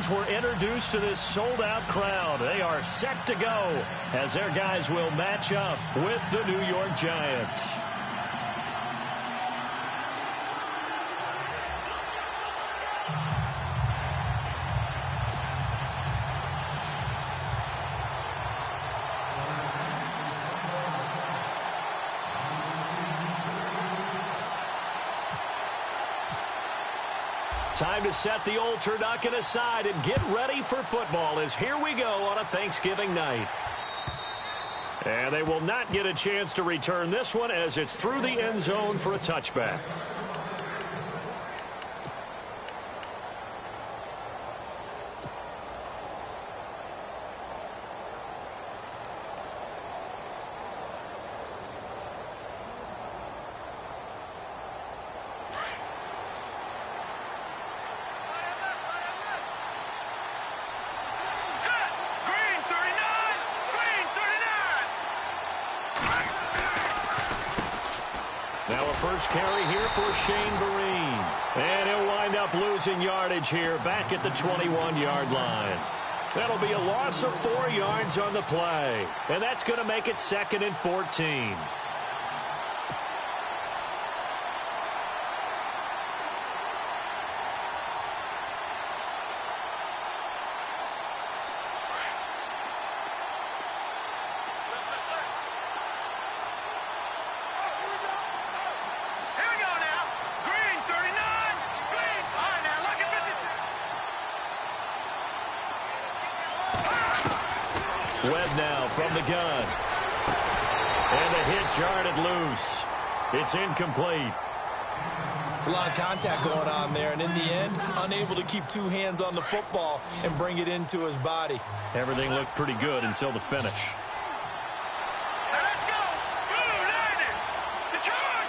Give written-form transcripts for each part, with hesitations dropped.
fans were introduced to this sold-out crowd. They are set to go as their guys will match up with the New York Giants. Time to set the old turducken aside and get ready for football as here we go on a Thanksgiving night. And they will not get a chance to return this one as it's through the end zone for a touchback. First carry here for Shane Vereen. And he'll wind up losing yardage here back at the 21-yard line. That'll be a loss of 4 yards on the play. And that's going to make it 2nd and 14. Webb now from the gun. And a hit jarred it loose. It's incomplete. It's a lot of contact going on there, and in the end, unable to keep 2 hands on the football and bring it into his body. Everything looked pretty good until the finish. Now let's go! Blue Lightning! Detroit!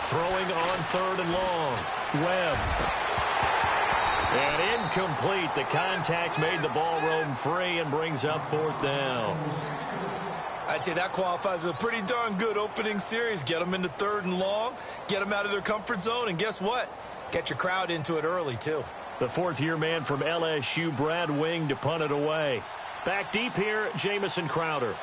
Throwing on 3rd and long. Webb. And incomplete. The contact made the ball roam free and brings up 4th down. I'd say that qualifies as a pretty darn good opening series. Get them into 3rd and long, get them out of their comfort zone, and guess what? Get your crowd into it early, too. The 4th-year man from LSU, Brad Wing, to punt it away. Back deep here, Jamison Crowder.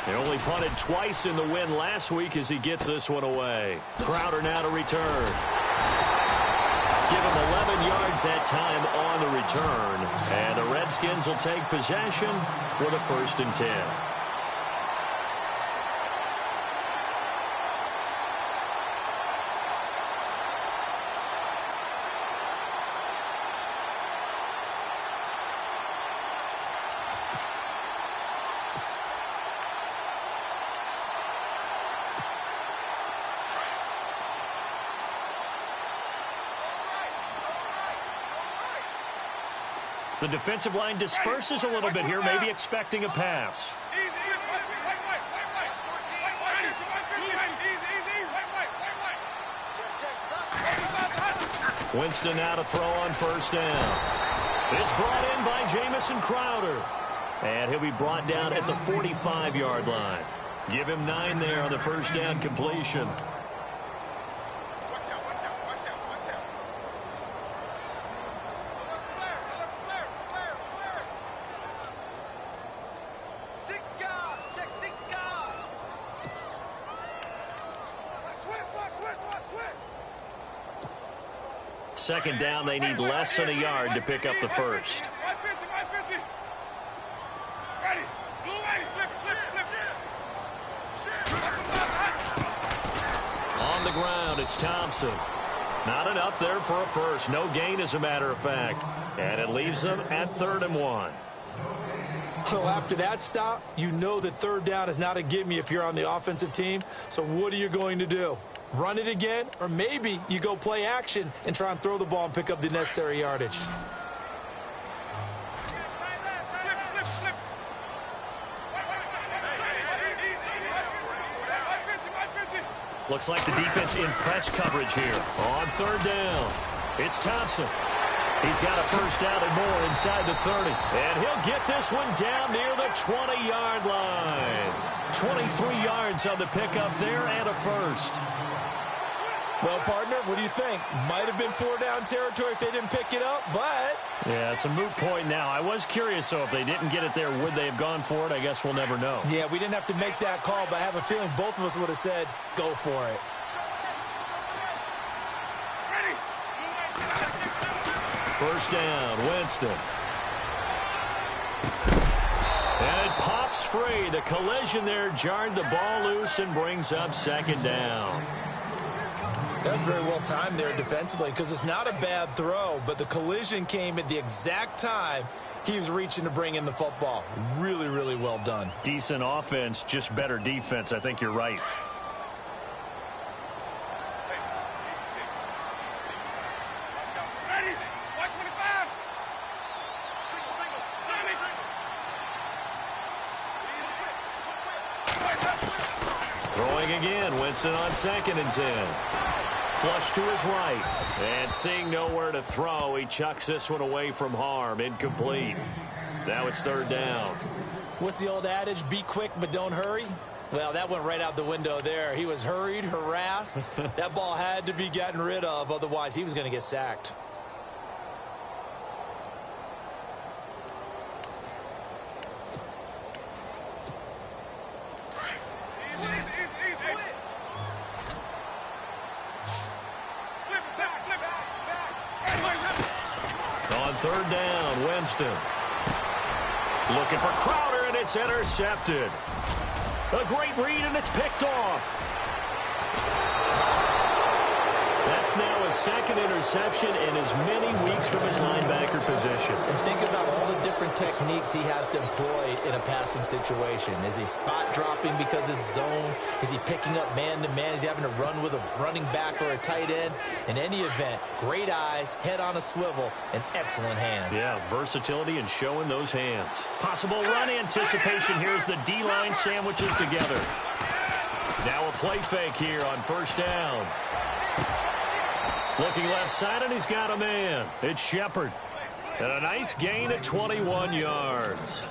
They only punted twice in the win last week as he gets this one away. Crowder now to return. Give him 11 yards that time on the return. And the Redskins will take possession with a 1st and 10. The defensive line disperses a little bit here, maybe expecting a pass. Winston now to throw on 1st down. It's brought in by Jamison Crowder. And he'll be brought down at the 45-yard line. Give him 9 there on the 1st down completion. Second down, they need less than a yard to pick up the 1st. On the ground, it's Thompson. Not enough there for a 1st. No gain, as a matter of fact. And it leaves them at 3rd and 1. So after that stop, you know that 3rd down is not a gimme if you're on the offensive team. So what are you going to do? Run it again, or maybe you go play action and try and throw the ball and pick up the necessary yardage. Looks like the defense in press coverage here. On 3rd down, it's Thompson. He's got a 1st down and more inside the 30. And he'll get this one down near the 20-yard line. 23 yards on the pickup there and a first. Well, partner, what do you think? Might have been 4-down territory if they didn't pick it up, but... Yeah, it's a moot point now. I was curious, so if they didn't get it there, would they have gone for it? I guess we'll never know. Yeah, we didn't have to make that call, but I have a feeling both of us would have said, go for it. First down, Winston. And it pops free. The collision there jarred the ball loose and brings up second down. That's very well timed there defensively because it's not a bad throw, but the collision came at the exact time he was reaching to bring in the football. Really, really well done. Decent offense, just better defense. I think you're right. Throwing again, Winston on 2nd and 10. Flush to his right. And seeing nowhere to throw, he chucks this one away from harm. Incomplete. Now it's 3rd down. What's the old adage? Be quick, but don't hurry? Well, that went right out the window there. He was hurried, harassed. That ball had to be gotten rid of, otherwise he was going to get sacked. On 3rd down, Winston. Looking for Crowder, and it's intercepted. A great read, and it's picked off. That's now his 2nd interception in as many weeks from his linebacker position. And think about all the different techniques he has to employ in a passing situation. Is he spot dropping because it's zone? Is he picking up man-to-man? Is he having to run with a running back or a tight end? In any event, great eyes, head on a swivel, and excellent hands. Yeah, versatility and showing those hands. Possible run anticipation here as the D-line sandwiches together. Now a play fake here on 1st down. Looking left side, and he's got a man. It's Shepard. And a nice gain at 21 yards.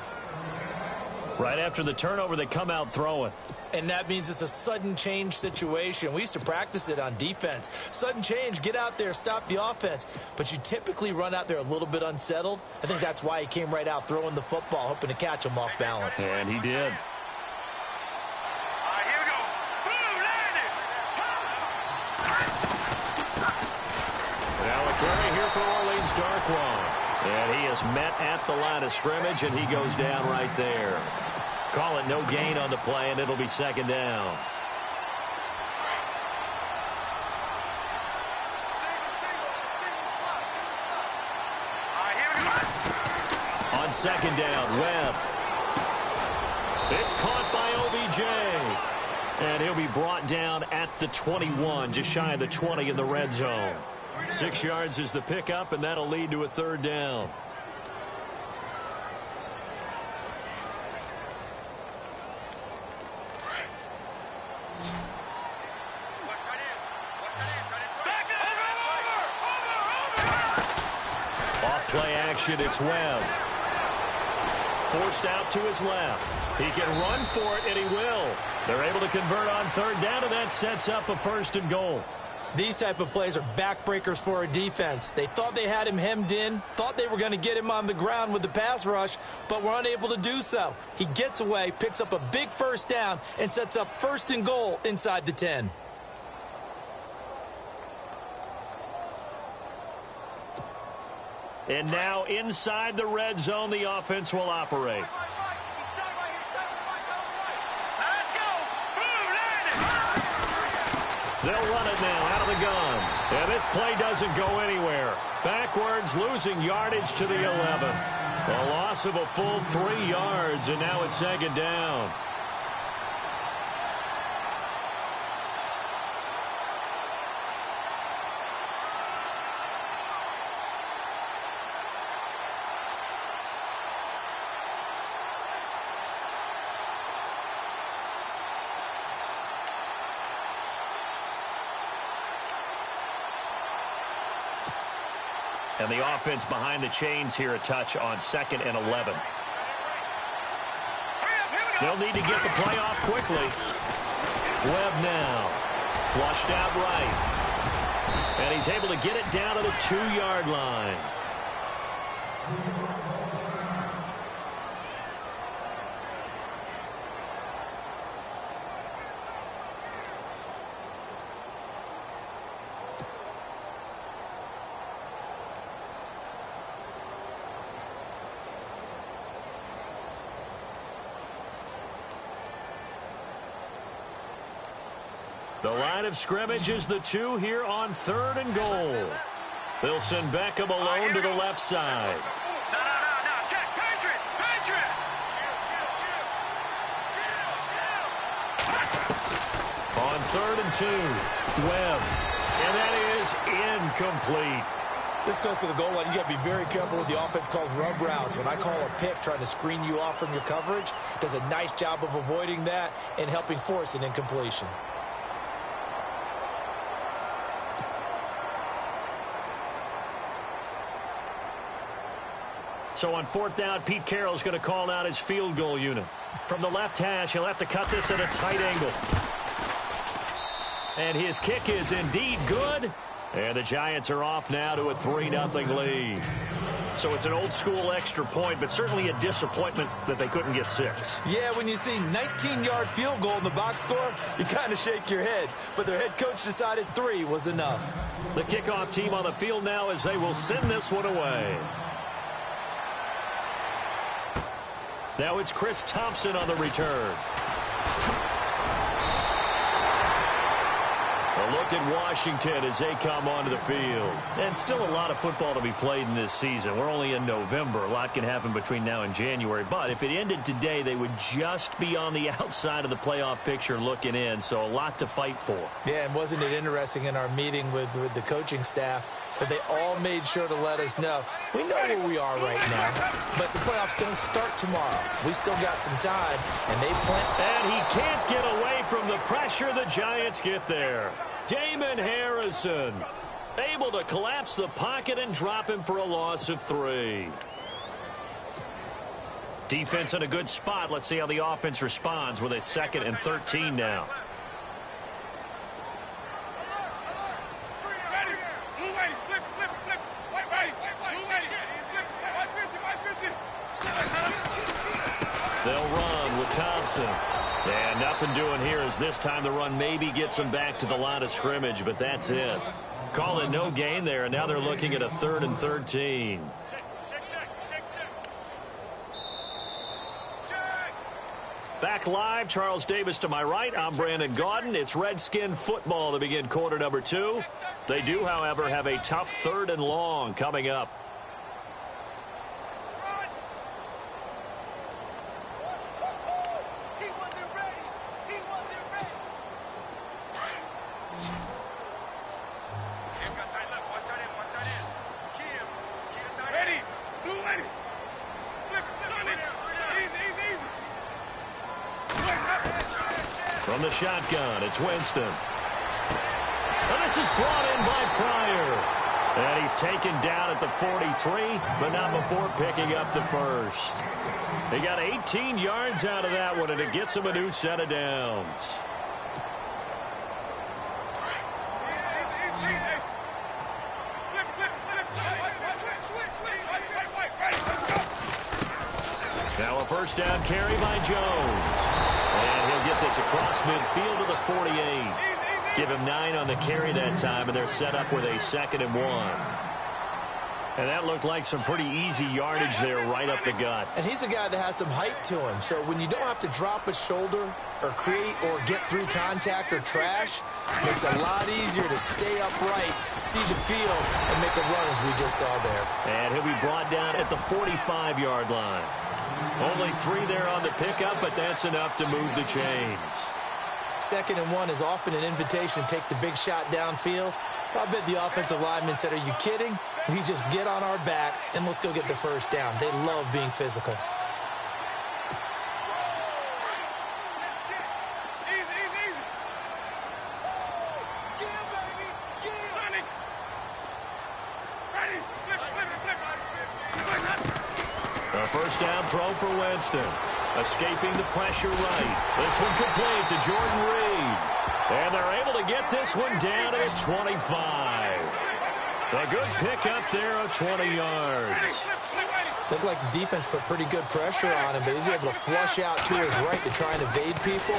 Right after the turnover, they come out throwing. And that means it's a sudden change situation. We used to practice it on defense. Sudden change, get out there, stop the offense. But you typically run out there a little bit unsettled. I think that's why he came right out throwing the football, hoping to catch him off balance. And he did. For Orleans Darkwan. And he is met at the line of scrimmage, and he goes down right there. Call it no gain on the play, and it'll be 2nd down. On 2nd down, Webb. It's caught by OBJ. And he'll be brought down at the 21, just shy of the 20 in the red zone. 6 yards is the pickup, and that'll lead to a 3rd down. Off play action, it's Webb. Forced out to his left. He can run for it, and he will. They're able to convert on 3rd down, and that sets up a 1st and goal. These type of plays are backbreakers for a defense. They thought they had him hemmed in, thought they were going to get him on the ground with the pass rush, but were unable to do so. He gets away, picks up a big 1st down, and sets up 1st and goal inside the 10. And now inside the red zone, the offense will operate. They'll run it now out of the gun. And this play doesn't go anywhere. Backwards, losing yardage to the 11. A loss of a full 3 yards, and now it's 2nd down. And the offense behind the chains here a touch on 2nd and 11. Hurry up, They'll need to get the play off quickly. Webb now. Flushed out right. And he's able to get it down to the 2-yard line. The line of scrimmage is the 2 here on 3rd and goal. They'll send Beckham alone to the left side. No, Jack, Patriot. On 3rd and 2, Webb. And that is incomplete. This goes to the goal line. You got to be very careful with the offense calls rub routes. When I call a pick trying to screen you off from your coverage, does a nice job of avoiding that and helping force an incompletion. So on 4th down, Pete Carroll's going to call out his field goal unit. From the left hash, he'll have to cut this at a tight angle. And his kick is indeed good. And the Giants are off now to a 3-0 lead. So it's an old-school extra point, but certainly a disappointment that they couldn't get 6. Yeah, when you see 19-yard field goal in the box score, you kind of shake your head. But their head coach decided 3 was enough. The kickoff team on the field now as they will send this one away. Now it's Chris Thompson on the return. A look at Washington as they come onto the field. And still a lot of football to be played in this season. We're only in November. A lot can happen between now and January. But if it ended today, they would just be on the outside of the playoff picture looking in. So a lot to fight for. Yeah, and wasn't it interesting in our meeting with the coaching staff that they all made sure to let us know, we know where we are right now, but the playoffs don't start tomorrow. We still got some time, and they plan. And he can't get away from the pressure. The Giants get there. Damon Harrison able to collapse the pocket and drop him for a loss of 3. Defense in a good spot. Let's see how the offense responds with a 2nd and 13 now. They'll run with Thompson. And nothing doing here as this time the run maybe gets them back to the line of scrimmage, but that's it. Call it no gain there, and now they're looking at a 3rd and 13. Back live, Charles Davis to my right. I'm Brandon Gaudin. It's Redskin football to begin quarter number 2. They do, however, have a tough 3rd and long coming up. From the shotgun, it's Winston. And this is brought in by Pryor. And he's taken down at the 43, but not before picking up the first. He got 18 yards out of that one, and it gets him a new set of downs. Now a first down carry by Jones. And he'll get this across midfield to the 48. Give him 9 on the carry that time, and they're set up with a 2nd and 1. And that looked like some pretty easy yardage there right up the gut. And he's a guy that has some height to him. So when you don't have to drop a shoulder or create or get through contact or trash, it makes it a lot easier to stay upright, see the field, and make a run as we just saw there. And he'll be brought down at the 45-yard line. Only 3 there on the pickup, but that's enough to move the chains. 2nd and 1 is often an invitation to take the big shot downfield. I bet the offensive lineman said, are you kidding? We just get on our backs and let's go get the first down. They love being physical. A first down throw for Winston. Escaping the pressure right. This one complete to Jordan Reed. And they're able to get this one down to the 25. A good pickup there of 20 yards. Looked like the defense put pretty good pressure on him, but he's able to flush out to his right to try and evade people.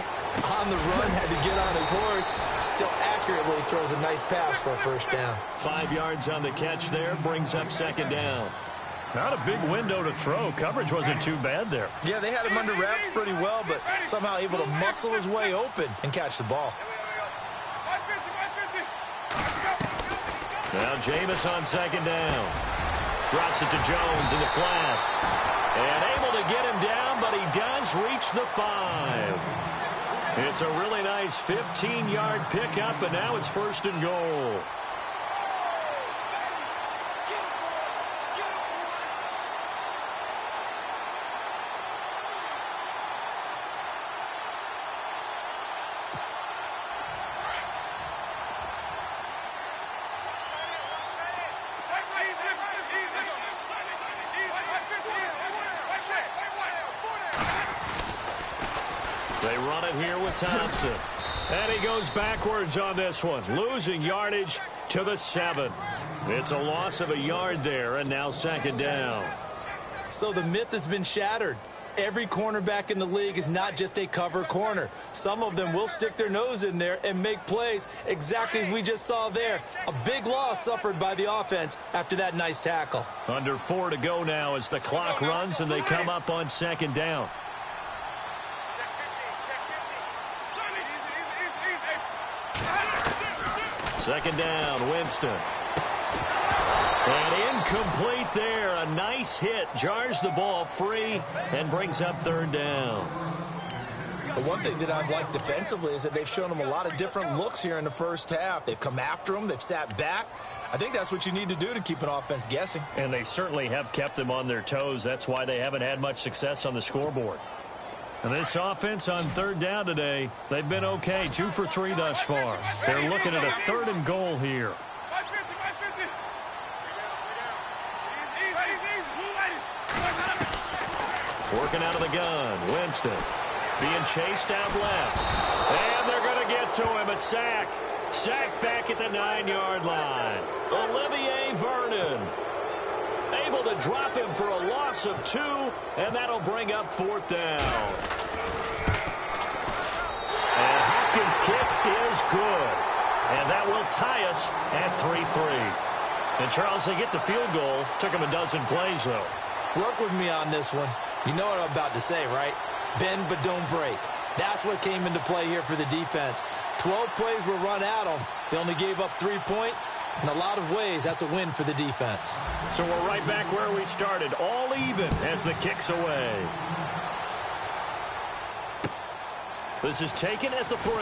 On the run, had to get on his horse. Still accurately throws a nice pass for a first down. 5 yards on the catch there, brings up second down. Not a big window to throw. Coverage wasn't too bad there. Yeah, they had him under wraps pretty well, but somehow able to muscle his way open and catch the ball. Now Jameis on second down. Drops it to Jones in the flat. And able to get him down, but he does reach the 5. It's a really nice 15-yard pickup, and now it's first and goal. They run it here with Thompson. And he goes backwards on this one, losing yardage to the 7. It's a loss of a yard there, and now second down. So the myth has been shattered. Every cornerback in the league is not just a cover corner. Some of them will stick their nose in there and make plays exactly as we just saw there. A big loss suffered by the offense after that nice tackle. Under 4 to go now as the clock runs and they come up on second down. Second down, Winston. And incomplete there. A nice hit. Jars the ball free and brings up third down. The one thing that I've liked defensively is that they've shown them a lot of different looks here in the first half. They've come after them. They've sat back. I think that's what you need to do to keep an offense guessing. And they certainly have kept them on their toes. That's why they haven't had much success on the scoreboard. And this offense on third down today, they've been okay. 2 for 3 thus far. They're looking at a third and goal here. Working out of the gun, Winston. Being chased out left. And they're going to get to him. A sack. Sack back at the 9-yard line. Olivier Vernon able to drop him for a loss of 2, and that'll bring up fourth down. And Hopkins' kick is good. And that will tie us at 3-3. And, Charles, they get the field goal. Took him a dozen plays, though. Work with me on this one. You know what I'm about to say, right? Bend but don't break. That's what came into play here for the defense. 12 plays were run out of. They only gave up 3 points. In a lot of ways, that's a win for the defense. So we're right back where we started, all even as the kick's away. This is taken at the 3.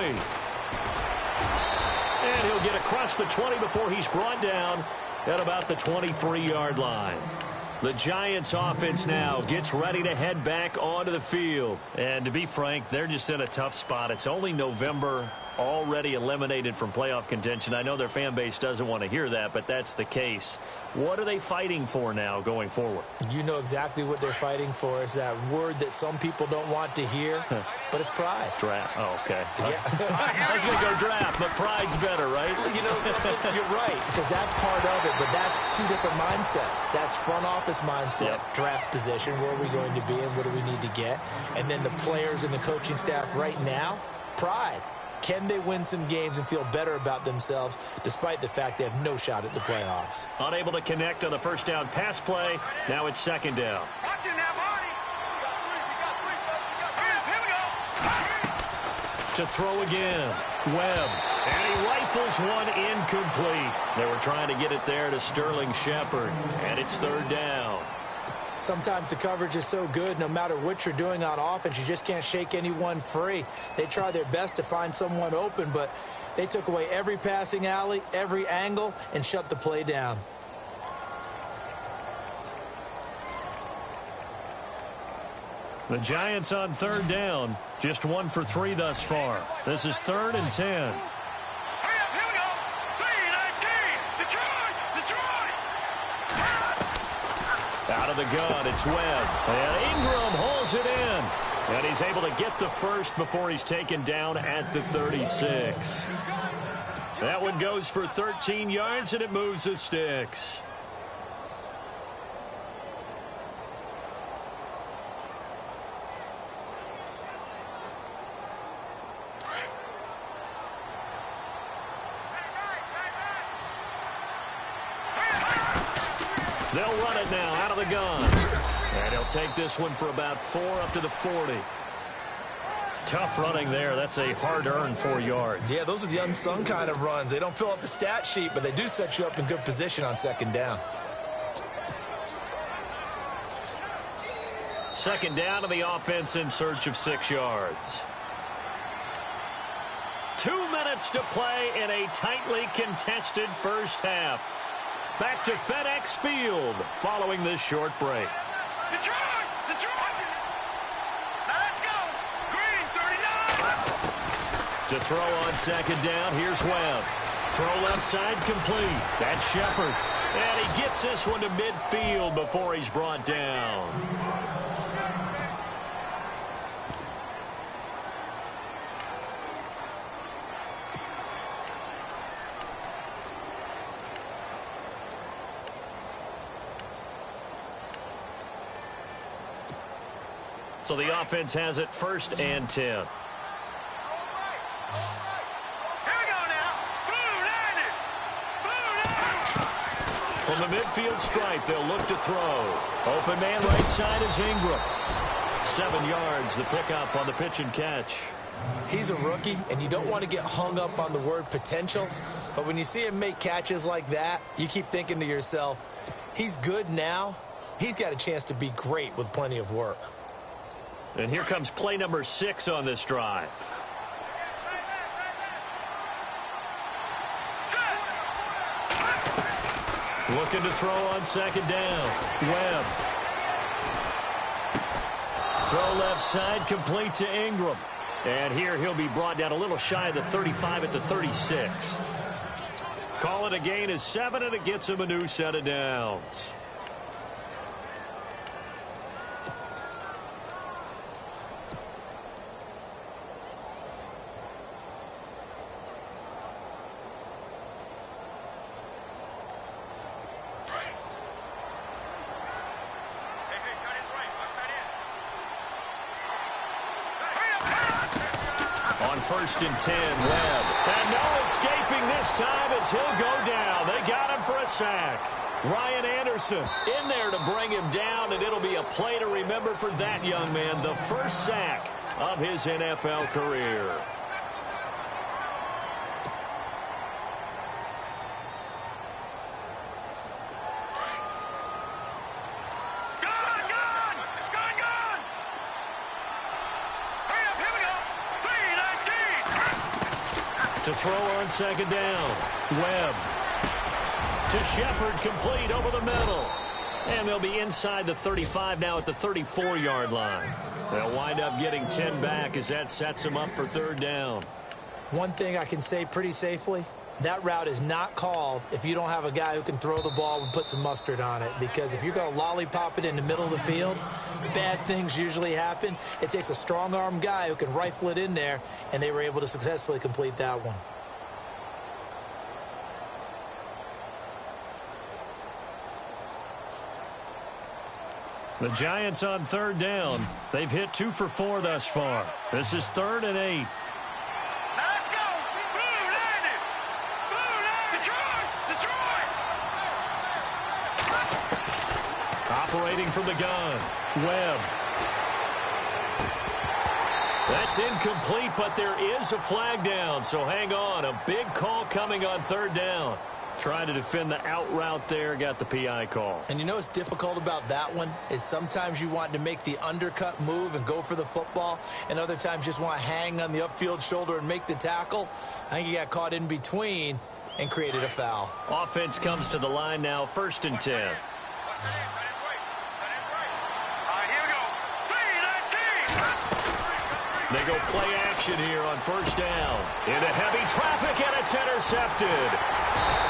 And he'll get across the 20 before he's brought down at about the 23-yard line. The Giants offense now gets ready to head back onto the field. And to be frank, they're just in a tough spot. It's only November, already eliminated from playoff contention. I know their fan base doesn't want to hear that, but that's the case. What are they fighting for now going forward? You know exactly what they're fighting for. Is that word that some people don't want to hear, but it's pride. Draft. Oh, okay. Yeah. I was going to go draft, but pride's better, right? You know something? You're right, because that's part of it, but that's 2 different mindsets. That's front office mindset, draft position, where are we going to be and what do we need to get? And then the players and the coaching staff right now, pride. Can they win some games and feel better about themselves despite the fact they have no shot at the playoffs? Unable to connect on the first down pass play. Now it's second down. Watch it now, Marty. Here we go. To throw again. Webb. And he rifles one incomplete. They were trying to get it there to Sterling Shepard. And it's third down. Sometimes the coverage is so good, no matter what you're doing on offense, you just can't shake anyone free. They try their best to find someone open, but they took away every passing alley, every angle, and shut the play down. The Giants on third down, just 1 for 3 thus far. This is 3rd and 10. Hurry up, here we go. 3-19. Detroit. Out of the gun, it's Webb. And Ingram holds it in. And he's able to get the first before he's taken down at the 36. That one goes for 13 yards, and it moves the sticks. They'll run it now out of the gun. And he'll take this one for about 4 up to the 40. Tough running there. That's a hard-earned 4 yards. Yeah, those are the unsung kind of runs. They don't fill up the stat sheet, but they do set you up in good position on second down. Second down to the offense in search of 6 yards. 2 minutes to play in a tightly contested first half. Back to FedEx Field following this short break. Detroit! Detroit! Now let's go! Green, 39! To throw on second down, here's Webb. Throw left side complete. That's Shepard. And he gets this one to midfield before he's brought down. So the offense has it 1st and 10. Here we go now. Blue landed. Blue landed. From the midfield stripe, they'll look to throw. Open man right side is Ingram. 7 yards, the pickup on the pitch and catch. He's a rookie, and you don't want to get hung up on the word potential. But when you see him make catches like that, you keep thinking to yourself, he's good now. He's got a chance to be great with plenty of work. And here comes play number 6 on this drive. Looking to throw on second down. Webb. Throw left side complete to Ingram. And here he'll be brought down a little shy of the 35 at the 36. Call it a gain of 7, and it gets him a new set of downs. On 1st and 10, Webb. And no escaping this time as he'll go down. They got him for a sack. Ryan Anderson in there to bring him down, and it'll be a play to remember for that young man. The first sack of his NFL career. To throw on second down. Webb. To Shepard, complete over the middle. And they'll be inside the 35 now at the 34-yard line. They'll wind up getting 10 back as that sets them up for 3rd down. One thing I can say pretty safely, that route is not called if you don't have a guy who can throw the ball and put some mustard on it. Because if you're going to lollipop it in the middle of the field, bad things usually happen. It takes a strong-arm guy who can rifle it in there, and they were able to successfully complete that one. The Giants on 3rd down. They've hit 2 for 4 thus far. This is 3rd and 8. Let's go! Blue landed! Blue landed! Detroit! Detroit! Operating from the gun. Webb. That's incomplete, but there is a flag down, so hang on. A big call coming on 3rd down. Trying to defend the out route there, got the PI call. And you know what's difficult about that one is sometimes you want to make the undercut move and go for the football, and other times just want to hang on the upfield shoulder and make the tackle. I think he got caught in between and created a foul. Offense comes to the line now, 1st and 10. They go play action here on 1st down. Into heavy traffic, and it's intercepted.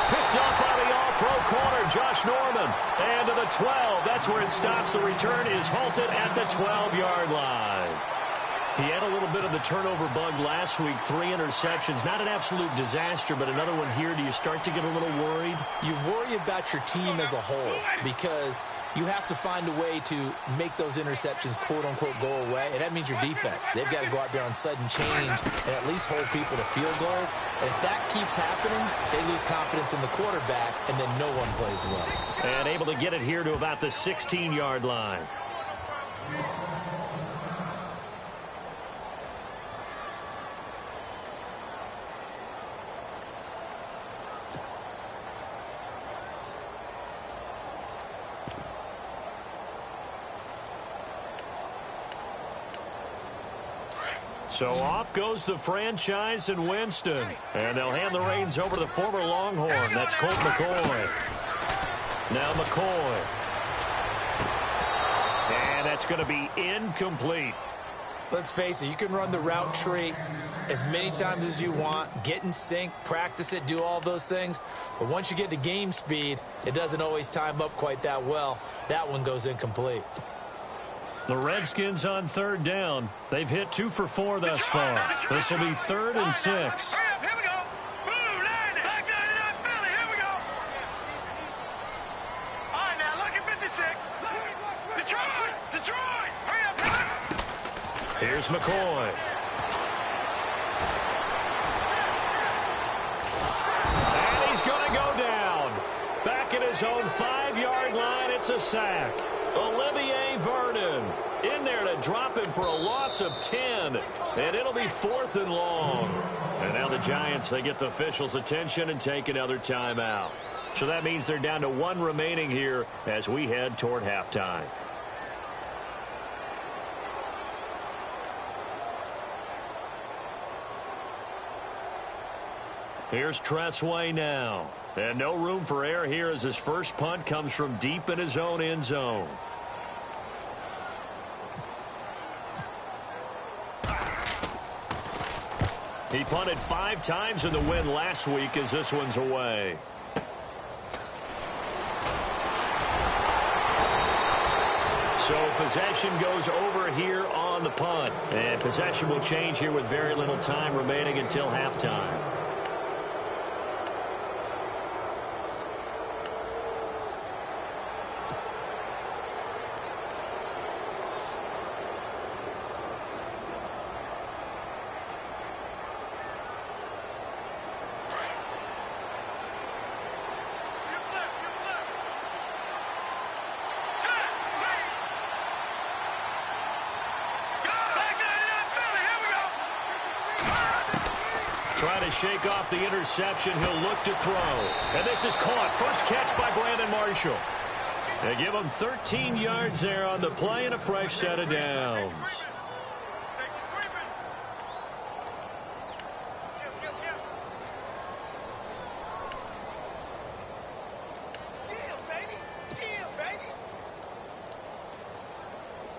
Picked up by the all-pro corner, Josh Norman. And to the 12. That's where it stops. The return is halted at the 12-yard line. He had a little bit of the turnover bug last week, 3 interceptions. Not an absolute disaster, but another one here. Do you start to get a little worried? You worry about your team as a whole because you have to find a way to make those interceptions, quote-unquote, go away, and that means your defense. They've got to go out there on sudden change and at least hold people to field goals. And if that keeps happening, they lose confidence in the quarterback, and then no one plays well. And able to get it here to about the 16-yard line. So off goes the franchise and Winston. And they'll hand the reins over to the former Longhorn. That's Colt McCoy. Now McCoy. And that's going to be incomplete. Let's face it, you can run the route tree as many times as you want, get in sync, practice it, do all those things. But once you get to game speed, it doesn't always time up quite that well. That one goes incomplete. The Redskins on 3rd down. They've hit 2 for 4 thus far. This will be 3rd and 6. Here we go. Blue line. Back down in that Philly. Here we go. All right, now look at 56. Detroit. Hurry up. Here's McCoy. And he's going to go down. Back at his own 5-yard line, it's a sack. Olivier Vernon in there to drop him for a loss of 10. And it'll be 4th and long. And now the Giants, they get the officials' attention and take another timeout. So that means they're down to 1 remaining here as we head toward halftime. Here's Tressway now. And no room for error here as his first punt comes from deep in his own end zone. He punted 5 times in the win last week as this one's away. So possession goes over here on the punt. And possession will change here with very little time remaining until halftime. Trying to shake off the interception. He'll look to throw. And this is caught. First catch by Brandon Marshall. They give him 13 yards there on the play and a fresh set of downs.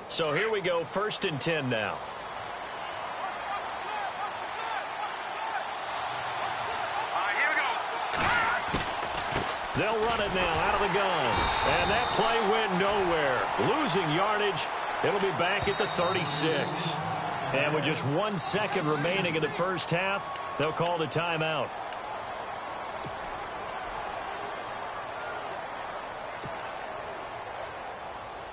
So here we go, 1st and 10 now. They'll run it now out of the gun. And that play went nowhere. Losing yardage. It'll be back at the 36. And with just 1 second remaining in the first half, they'll call the timeout.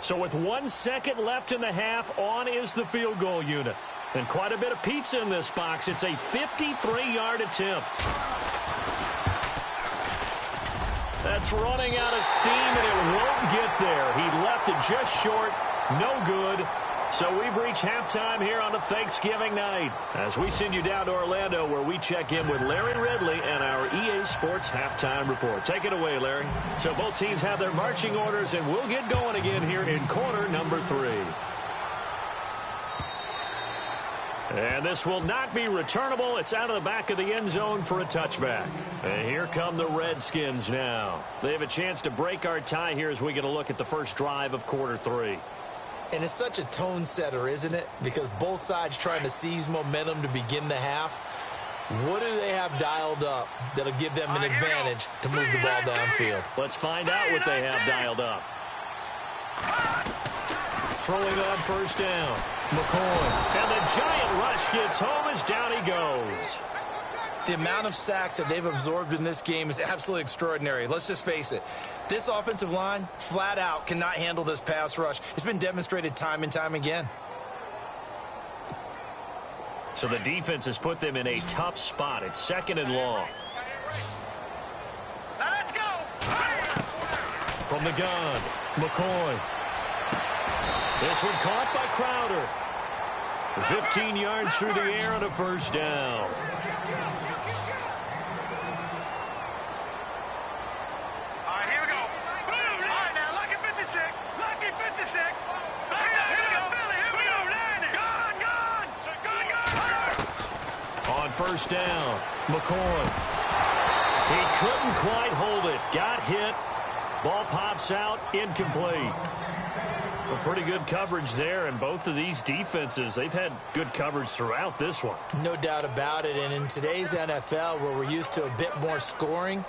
So with 1 second left in the half, on is the field goal unit. And quite a bit of pizza in this box. It's a 53-yard attempt. That's running out of steam, and it won't get there. He left it just short. No good. So we've reached halftime here on a Thanksgiving night as we send you down to Orlando where we check in with Larry Ridley and our EA Sports Halftime Report. Take it away, Larry. So both teams have their marching orders, and we'll get going again here in quarter number 3. And this will not be returnable. It's out of the back of the end zone for a touchback. And here come the Redskins now. They have a chance to break our tie here as we get a look at the first drive of quarter 3. And it's such a tone setter, isn't it? Because both sides trying to seize momentum to begin the half. What do they have dialed up that'll give them an advantage to move the ball downfield? Let's find out what they have dialed up. throwing on first down. McCoy. And the giant rush gets home as down he goes. The amount of sacks that they've absorbed in this game is absolutely extraordinary. Let's just face it. This offensive line, flat out, cannot handle this pass rush. It's been demonstrated time and time again. So the defense has put them in a tough spot. It's 2nd and long. Let's go. From the gun, McCoy. This one caught by Crowder. 15 yards through the air on a first down. All right, here we go. All right, now, lucky 56. Lucky 56. Here we go. Here we go. Gone. On first down, McCoy. He couldn't quite hold it. Got hit. Ball pops out, incomplete. Well, pretty good coverage there, and both of these defenses, they've had good coverage throughout this one. No doubt about it, and in today's NFL, where we're used to a bit more scoring,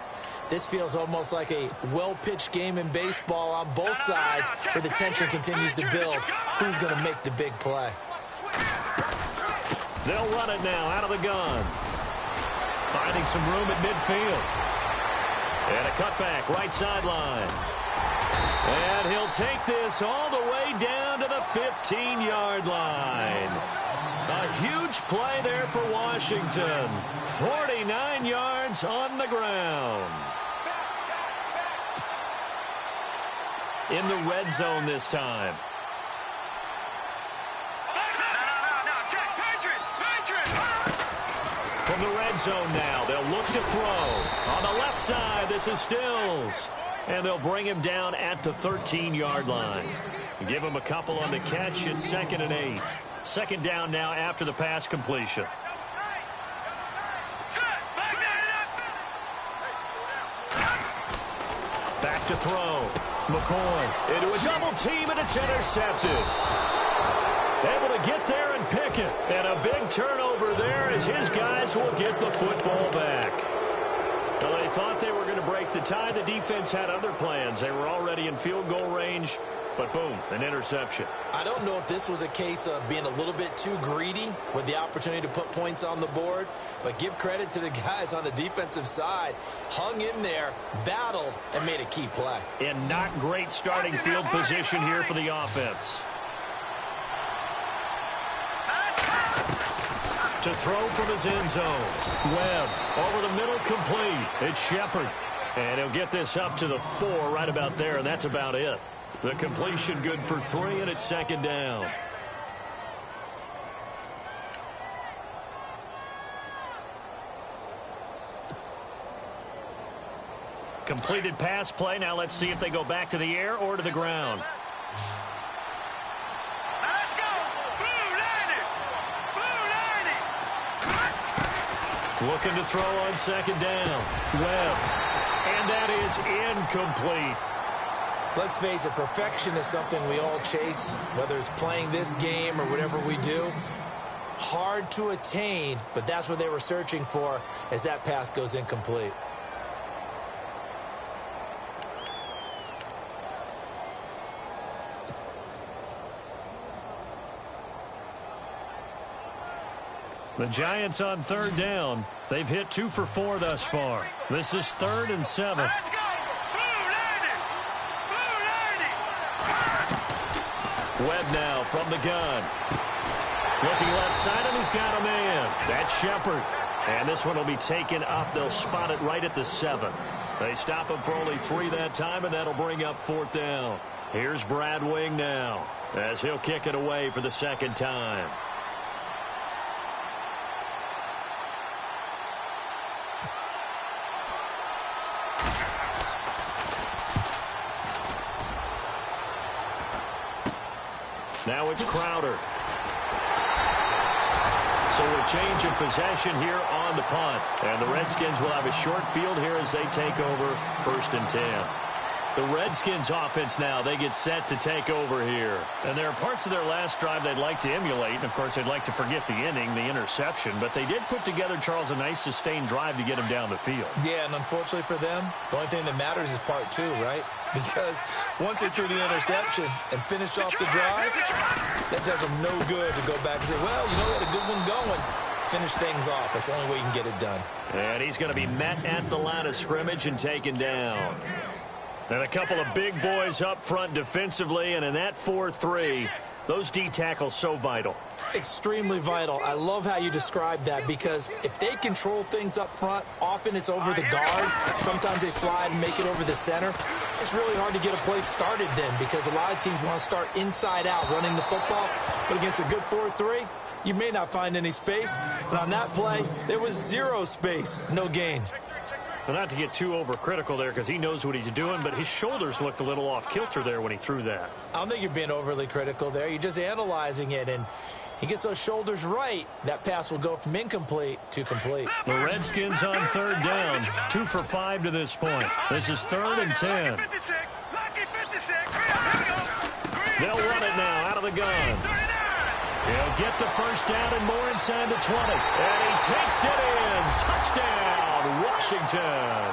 this feels almost like a well-pitched game in baseball on both sides, where the tension continues to build. Who's going to make the big play? They'll run it now out of the gun. Finding some room at midfield. And a cutback, right sideline. And he'll take this all the way down to the 15-yard line. A huge play there for Washington. 49 yards on the ground. In the red zone this time. From the red zone now, they'll look to throw. On the left side, this is Stills. And they'll bring him down at the 13-yard line. Give him a couple on the catch. It's 2nd and 8. 2nd down now after the pass completion. Back to throw. McCoy into a double team, and it's intercepted. Able to get there and pick it. And a big turnover there as his guys will get the football back. Well, they thought they were going to break the tie. The defense had other plans. They were already in field goal range, but boom, an interception. I don't know if this was a case of being a little bit too greedy with the opportunity to put points on the board, but give credit to the guys on the defensive side. Hung in there, battled, and made a key play. And not great starting field position here for the offense. To throw from his end zone. Webb over the middle, complete. It's Shepard. And he'll get this up to the 4 right about there, and that's about it. The completion good for 3, and it's 2nd down. Completed pass play. Now let's see if they go back to the air or to the ground. Looking to throw on 2nd down. Webb. And that is incomplete. Let's face it, perfection is something we all chase, whether it's playing this game or whatever we do. Hard to attain, but that's what they were searching for as that pass goes incomplete. The Giants on 3rd down. They've hit 2 for 4 thus far. This is 3rd and 7. Let's go! Webb now from the gun. Looking left side, and he's got a man. That's Shepard. And this one will be taken up. They'll spot it right at the 7. They stop him for only 3 that time, and that'll bring up 4th down. Here's Brad Wing now as he'll kick it away for the 2nd time. Now it's Crowder. So a change of possession here on the punt. And the Redskins will have a short field here as they take over 1st and 10. The Redskins offense now, they get set to take over here. And there are parts of their last drive they'd like to emulate. And, of course, they'd like to forget the inning, the interception. But they did put together, Charles, a nice sustained drive to get him down the field. Yeah, and unfortunately for them, the only thing that matters is part two, right? Because once they threw the interception and finished off the drive, that does them no good to go back and say, well, you know, we had a good one going. Finish things off. That's the only way you can get it done. And he's going to be met at the line of scrimmage and taken down. And a couple of big boys up front defensively, and in that 4-3, those D tackles so vital. Extremely vital. I love how you describe that because if they control things up front, often it's over the guard. Sometimes they slide and make it over the center. It's really hard to get a play started then because a lot of teams want to start inside out running the football. But against a good 4-3, you may not find any space. And on that play, there was zero space, no gain. Well, not to get too overcritical there because he knows what he's doing, but his shoulders looked a little off kilter there when he threw that. I don't think you're being overly critical there. You're just analyzing it, and he gets those shoulders right. That pass will go from incomplete to complete. The Redskins on third down, 2 for 5 to this point. This is 3rd and 10. They'll run it now out of the gun. He'll get the first down and more inside the 20. And he takes it in. Touchdown, Washington.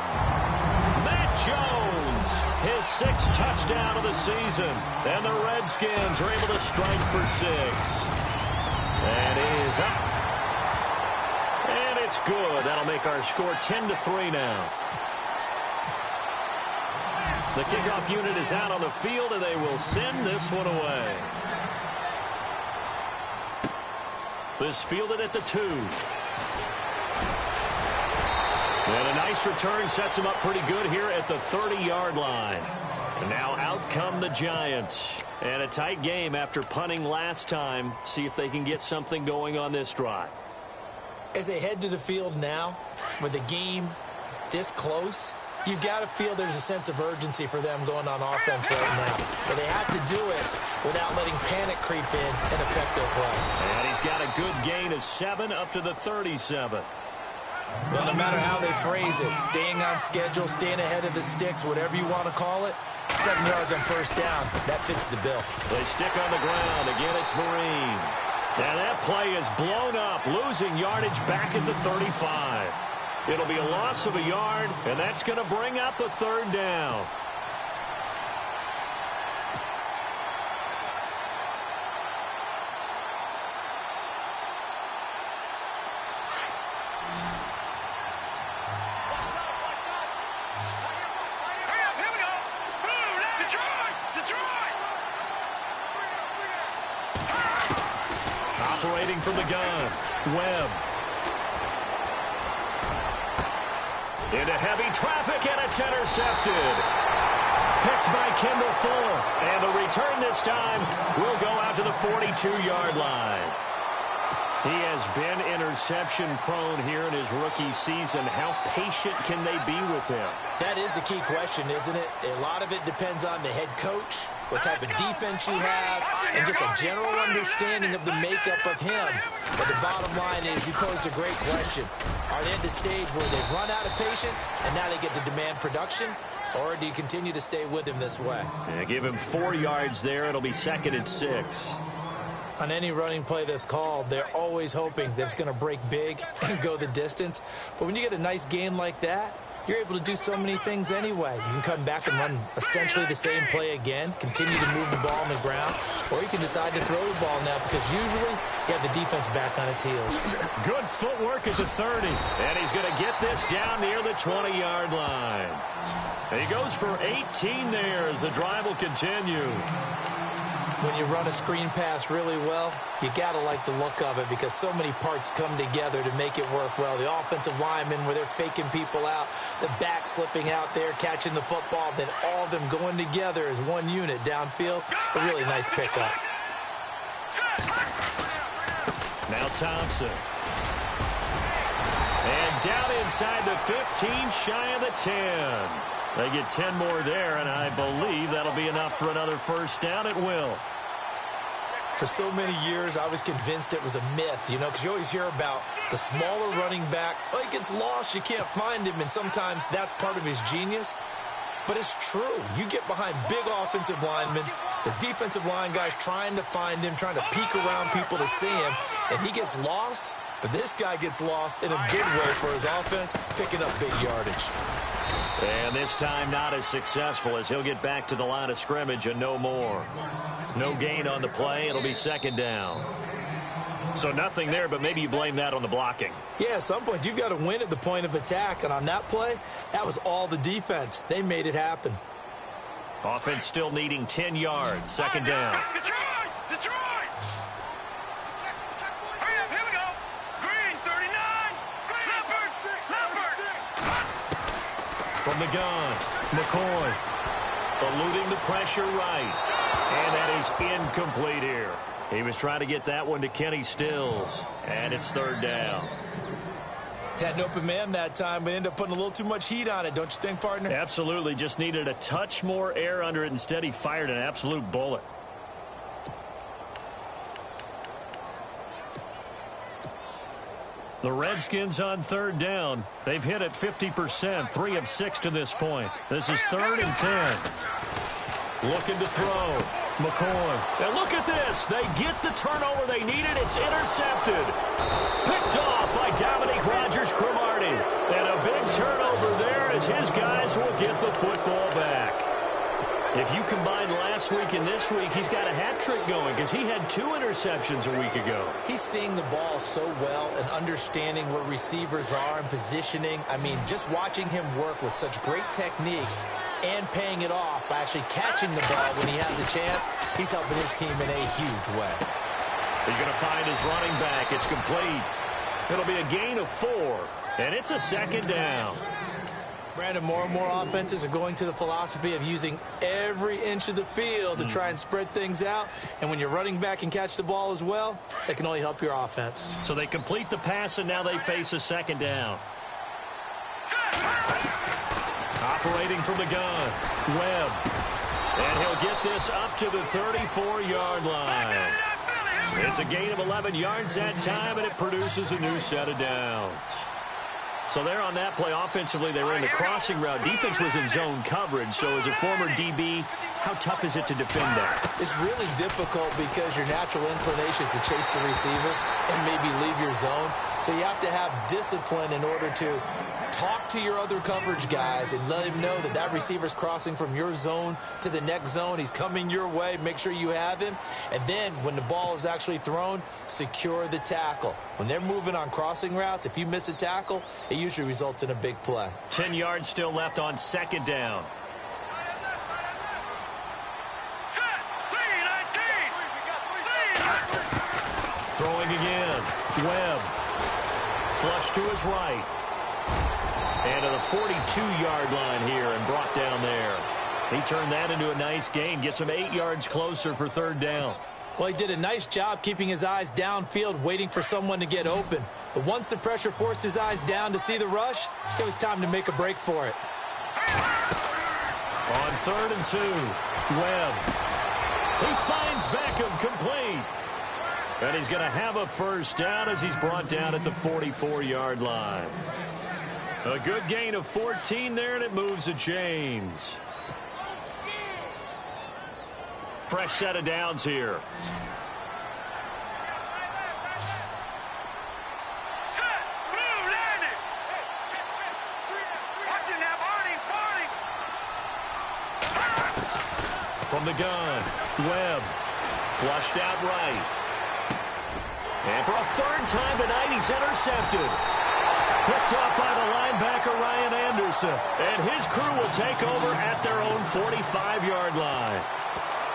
Matt Jones, his 6th touchdown of the season. And the Redskins are able to strike for 6. And it is up. And it's good. That'll make our score 10-3 now. The kickoff unit is out on the field, and they will send this one away. This fielded at the 2. And a nice return sets him up pretty good here at the 30-yard line. And now out come the Giants. And a tight game after punting last time. See if they can get something going on this drive. As they head to the field now, with the game this close, you've got to feel there's a sense of urgency for them going on offense right now. But they have to do it without letting panic creep in and affect their play. And he's got a good gain of 7 up to the 37. Well, no matter how they phrase it, staying on schedule, staying ahead of the sticks, whatever you want to call it, 7 yards on first down, that fits the bill. They stick on the ground. Again, it's Vereen. And that play is blown up, losing yardage back at the 35. It'll be a loss of a yard, and that's going to bring up a 3rd down. Operating from the gun, Webb. Into heavy traffic, and it's intercepted. Picked by Kendall Fuller. And the return this time will go out to the 42-yard line. He has been interception-prone here in his rookie season. How patient can they be with him? That is the key question, isn't it? A lot of it depends on the head coach, what type of defense you have, and just a general understanding of the makeup of him. But the bottom line is you posed a great question. Are they at the stage where they've run out of patience and now they get to demand production? Or do you continue to stay with him this way? Yeah, give him 4 yards there. It'll be 2nd and 6. On any running play that's called, they're always hoping that it's going to break big and go the distance. But when you get a nice game like that, you're able to do so many things anyway. You can come back and run essentially the same play again, continue to move the ball on the ground, or you can decide to throw the ball now because usually you have the defense back on its heels. Good footwork at the 30, and he's going to get this down near the 20-yard line. And he goes for 18 there as the drive will continue. When you run a screen pass really well, you got to like the look of it because so many parts come together to make it work well. The offensive linemen where they're faking people out, the back slipping out there, catching the football, then all of them going together as one unit downfield. A really nice pickup. Now Thompson. And down inside the 15, shy of the 10. They get 10 more there, and I believe that'll be enough for another first down. It will. For so many years, I was convinced it was a myth, you know, because you always hear about the smaller running back. Oh, he gets lost, you can't find him, and sometimes that's part of his genius. but it's true. You get behind big offensive linemen, the defensive line guys trying to find him, trying to peek around people to see him, and he gets lost. But this guy gets lost in a good way for his offense, picking up big yardage. And this time not as successful as he'll get back to the line of scrimmage and no more. No gain on the play. It'll be second down. So nothing there, but maybe you blame that on the blocking. Yeah, at some point you've got to win at the point of attack. And on that play, that was all the defense. They made it happen. Offense still needing 10 yards. Second down. Detroit! Hurry up, here we go. Green, 39. Leopard. From the gun, McCoy eluding the pressure right. And that is incomplete here. He was trying to get that one to Kenny Stills. And it's third down. Had an open man that time, but ended up putting a little too much heat on it, don't you think, partner? Absolutely. Just needed a touch more air under it. Instead, he fired an absolute bullet. The Redskins on third down. They've hit it 50%, 3 of 6 to this point. This is 3rd and 10. Looking to throw. McCoy. And look at this. They get the turnover they needed. It's intercepted. Picked off by Dominique Rodgers-Cromartie. And a big turnover there as his guys will get the football back. If you combine last week and this week, he's got a hat trick going because he had 2 interceptions a week ago. He's seeing the ball so well and understanding where receivers are and positioning. I mean, just watching him work with such great technique and paying it off by actually catching the ball when he has a chance, he's helping his team in a huge way. He's going to find his running back. It's complete. It'll be a gain of 4, and it's a second down. Brandon, more and more offenses are going to the philosophy of using every inch of the field to try and spread things out. And when your running back can catch the ball as well, that can only help your offense. So they complete the pass, and now they face a second down. Operating from the gun, Webb. And he'll get this up to the 34-yard line. It's a gain of 11 yards that time, and it produces a new set of downs. So there on that play, offensively, they were in the crossing route. Defense was in zone coverage. So as a former DB, how tough is it to defend that? It's really difficult because your natural inclination is to chase the receiver and maybe leave your zone. So you have to have discipline in order to talk to your other coverage guys and let him know that that receiver's crossing from your zone to the next zone. He's coming your way. Make sure you have him. And then when the ball is actually thrown, secure the tackle. When they're moving on crossing routes, if you miss a tackle, it usually results in a big play. 10 yards still left on second down. Throwing again. Webb. Flush to his right. And to the 42-yard line here and brought down there. He turned that into a nice gain. Gets him 8 yards closer for third down. Well, he did a nice job keeping his eyes downfield, waiting for someone to get open. But once the pressure forced his eyes down to see the rush, it was time to make a break for it. On 3rd and 2, Webb. He finds Beckham complete. And he's going to have a first down as he's brought down at the 44-yard line. A good gain of 14 there, and it moves the chains. Fresh set of downs here. From the gun, Webb. Flushed out right. And for a third time tonight, he's intercepted. Picked off by the linebacker, Ryan Anderson. And his crew will take over at their own 45-yard line.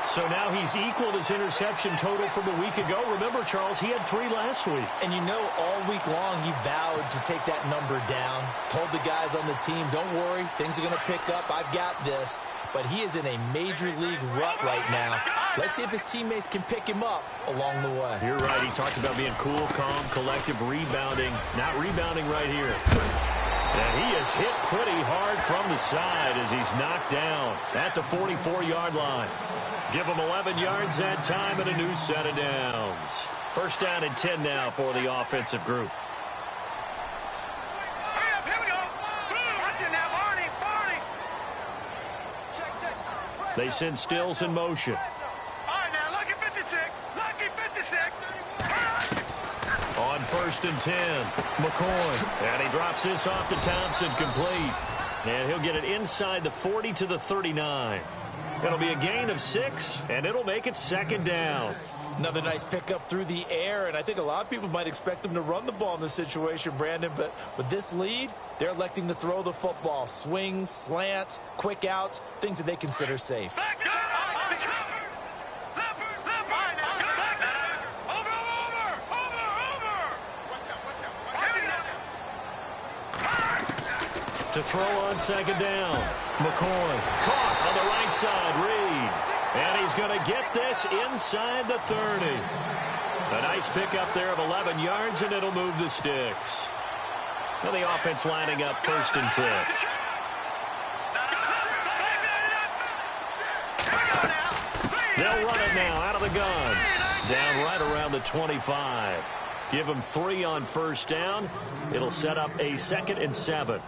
So now he's equaled his interception total from a week ago. Remember, Charles, he had 3 last week. And you know, all week long he vowed to take that number down. Told the guys on the team, don't worry, things are going to pick up. I've got this. But he is in a major league rut right now. Let's see if his teammates can pick him up along the way. You're right. He talked about being cool, calm, collective, rebounding. Not rebounding right here. And he is hit pretty hard from the side as he's knocked down at the 44-yard line. Give him 11 yards that time and a new set of downs. First down and 10 now for the offensive group. They send Stills in motion. All right, now, lucky 56. Lucky 56. On 1st and 10, McCoy. And he drops this off to Thompson, complete. And he'll get it inside the 40 to the 39. It'll be a gain of 6, and it'll make it 2nd down. Another nice pickup through the air, and I think a lot of people might expect them to run the ball in this situation, Brandon, but with this lead, they're electing to throw the football. Swings, slants, quick outs, things that they consider safe. To throw on 2nd down. McCoy caught on the right side. Reed. And he's going to get this inside the 30. A nice pickup there of 11 yards, and it'll move the sticks. Now the offense lining up 1st and 10. They'll run it now out of the gun. Down right around the 25. Give them 3 on 1st down. It'll set up a 2nd and 7.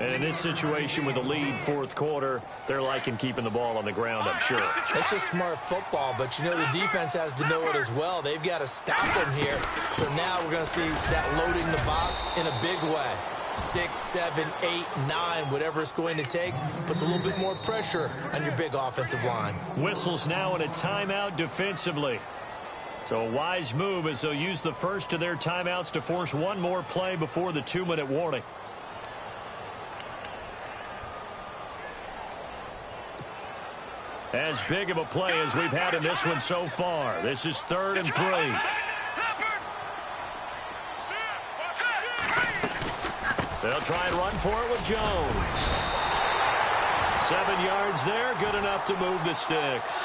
And in this situation with the lead 4th quarter, they're liking keeping the ball on the ground, I'm sure. That's just smart football, but you know the defense has to know it as well. They've got to stop them here. So now we're going to see that loading the box in a big way. 6, 7, 8, 9, whatever it's going to take, puts a little bit more pressure on your big offensive line. Whistles now in a timeout defensively. So a wise move as they'll use the first of their timeouts to force one more play before the 2-minute warning. As big of a play as we've had in this one so far. This is 3rd and 3. They'll try and run for it with Jones. 7 yards there, good enough to move the sticks.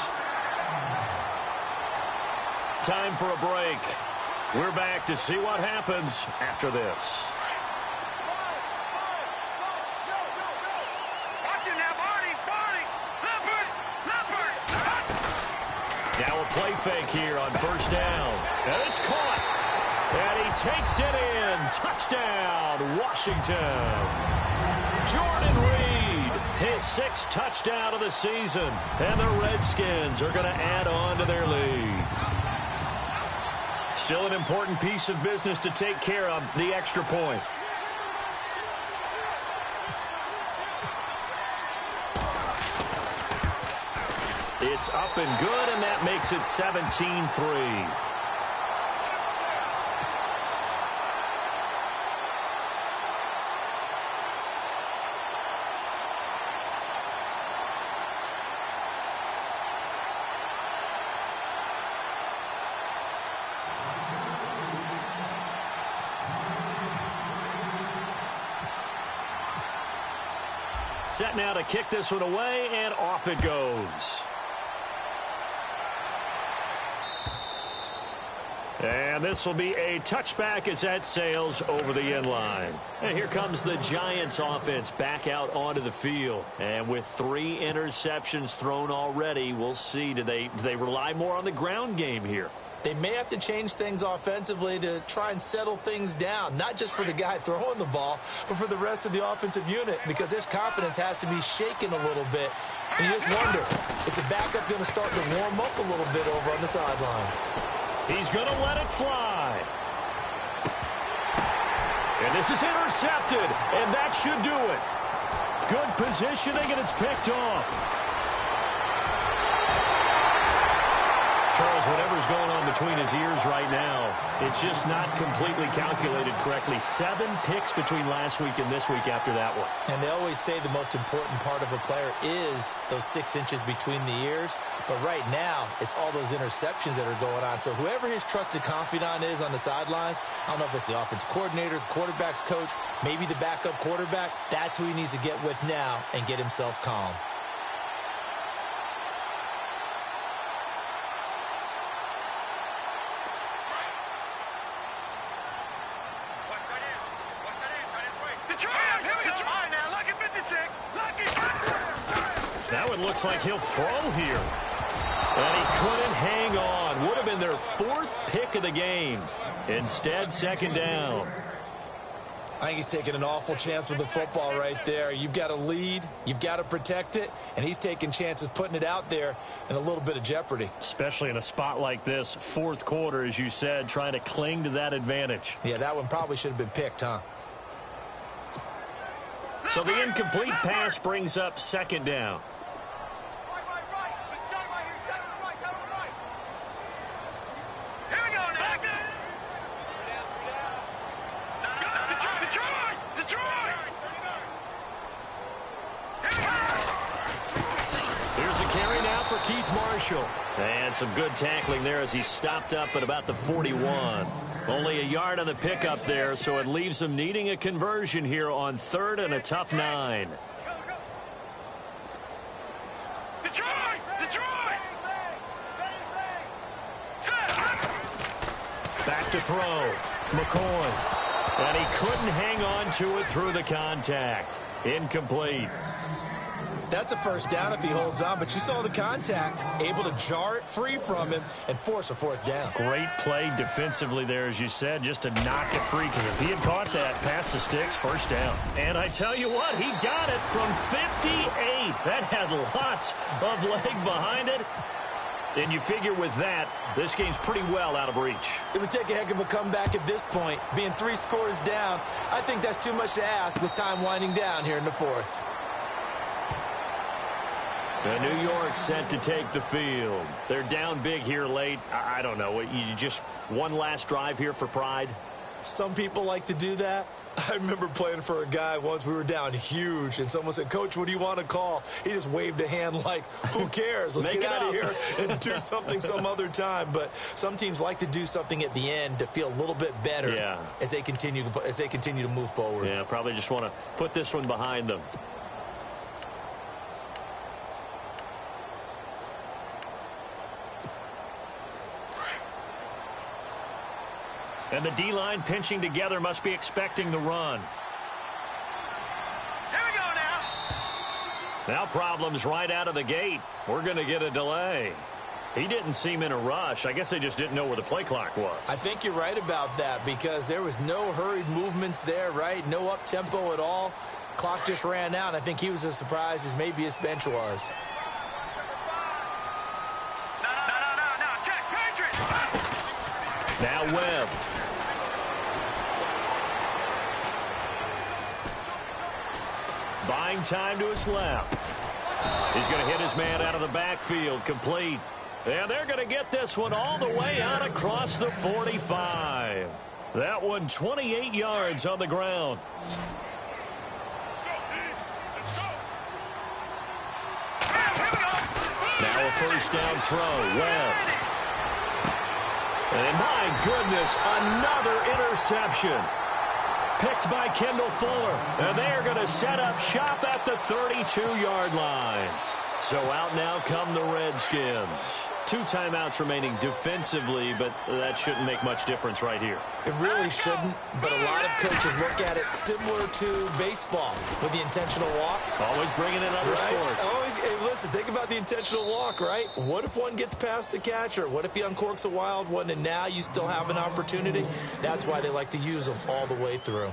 Time for a break. We're back to see what happens after this. Now a play fake here on 1st down. And it's caught. And he takes it in. Touchdown, Washington. Jordan Reed, his 6th touchdown of the season. And the Redskins are going to add on to their lead. Still an important piece of business to take care of, the extra point. It's up and good, and that makes it 17-3. Set now to kick this one away, and off it goes. And this will be a touchback as that sails over the end line. And here comes the Giants offense back out onto the field. And with 3 interceptions thrown already, we'll see. Do they rely more on the ground game here? They may have to change things offensively to try and settle things down, not just for the guy throwing the ball, but for the rest of the offensive unit, because his confidence has to be shaken a little bit. And you just wonder, is the backup going to start to warm up a little bit over on the sideline? He's going to let it fly. And this is intercepted, and that should do it. Good positioning, and it's picked off. Charles, whatever's going on between his ears right now, it's just not completely calculated correctly. 7 picks between last week and this week after that one. And they always say the most important part of a player is those 6 inches between the ears. But right now, it's all those interceptions that are going on. So whoever his trusted confidant is on the sidelines, I don't know if it's the offense coordinator, the quarterback's coach, maybe the backup quarterback, that's who he needs to get with now and get himself calm. Now it looks like he'll throw here. And he couldn't hang on. Would have been their 4th pick of the game. Instead, 2nd down. I think he's taking an awful chance with the football right there. You've got to lead, you've got to protect it, and he's taking chances putting it out there in a little bit of jeopardy. Especially in a spot like this, fourth quarter, as you said, trying to cling to that advantage. Yeah, that one probably should have been picked, huh? So the incomplete pass brings up second down. And some good tackling there as he stopped up at about the 41. Only a yard on the pickup there, so it leaves him needing a conversion here on third and a tough 9. Detroit! Back to throw. McCoy. And he couldn't hang on to it through the contact. Incomplete. That's a first down if he holds on, but you saw the contact, able to jar it free from him and force a fourth down. Great play defensively there, as you said, just to knock it free, because if he had caught that, past the sticks, first down. And I tell you what, he got it from 58. That had lots of leg behind it. And you figure with that, this game's pretty well out of reach. It would take a heck of a comeback at this point. Being 3 scores down, I think that's too much to ask with time winding down here in the fourth. The New York set to take the field. They're down big here late. I don't know. You just one last drive here for pride? Some people like to do that. I remember playing for a guy once. We were down huge, and someone said, "Coach, what do you want to call?" He just waved a hand like, who cares? Let's get out of here and do something some other time. But some teams like to do something at the end to feel a little bit better as they continue to move forward. Yeah, probably just want to put this one behind them. And the D-line pinching together must be expecting the run. Here we go now. Now problems right out of the gate. We're going to get a delay. He didn't seem in a rush. I guess they just didn't know where the play clock was. I think you're right about that because there was no hurried movements there, right? No up-tempo at all. Clock just ran out. I think he was as surprised as maybe his bench was. No. Check, Patriots. Now Webb. Buying time to his left. He's going to hit his man out of the backfield, complete. And they're going to get this one all the way out across the 45. That one 28 yards on the ground. Now a first down throw. Webb. And my goodness, another interception. Picked by Kendall Fuller. And they are going to set up shop at the 32-yard line. So out now come the Redskins. 2 timeouts remaining defensively, but that shouldn't make much difference right here. It really shouldn't, but a lot of coaches look at it similar to baseball with the intentional walk. Always bringing in other sports. Always, hey, listen, think about the intentional walk, right? What if one gets past the catcher? What if he uncorks a wild one and now you still have an opportunity? That's why they like to use them all the way through.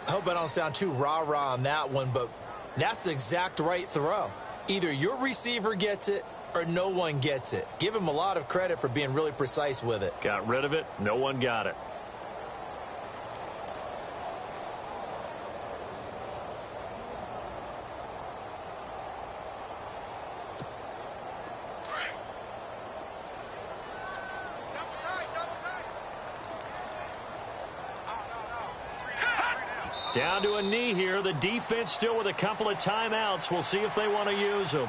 I hope I don't sound too rah-rah on that one, but that's the exact right throw. Either your receiver gets it or no one gets it. Give him a lot of credit for being really precise with it. Got rid of it. No one got it. Down to a knee here. The defense still with a couple of timeouts. We'll see if they want to use them.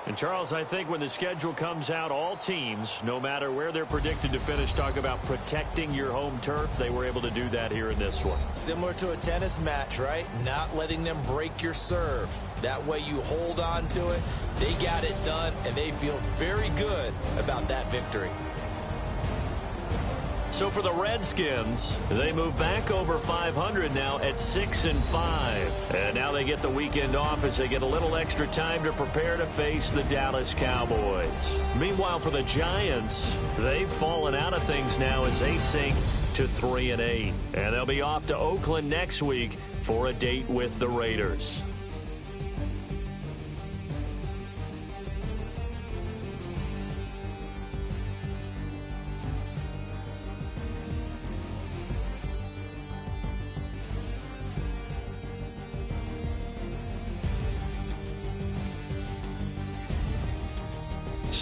And Charles, I think when the schedule comes out, all teams, no matter where they're predicted to finish, talk about protecting your home turf. They were able to do that here in this one. Similar to a tennis match, right? Not letting them break your serve. That way you hold on to it. They got it done, and they feel very good about that victory. So for the Redskins, they move back over 500 now at 6-5. And now they get the weekend off as they get a little extra time to prepare to face the Dallas Cowboys. Meanwhile, for the Giants, they've fallen out of things now as they sink to 3-8. And they'll be off to Oakland next week for a date with the Raiders.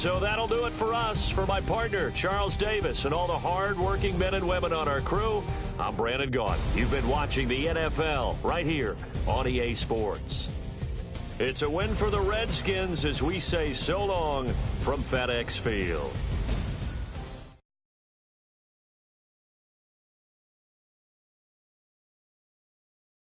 So that'll do it for us. For my partner, Charles Davis, and all the hard-working men and women on our crew, I'm Brandon Gaudin. You've been watching the NFL right here on EA Sports. It's a win for the Redskins as we say so long from FedEx Field.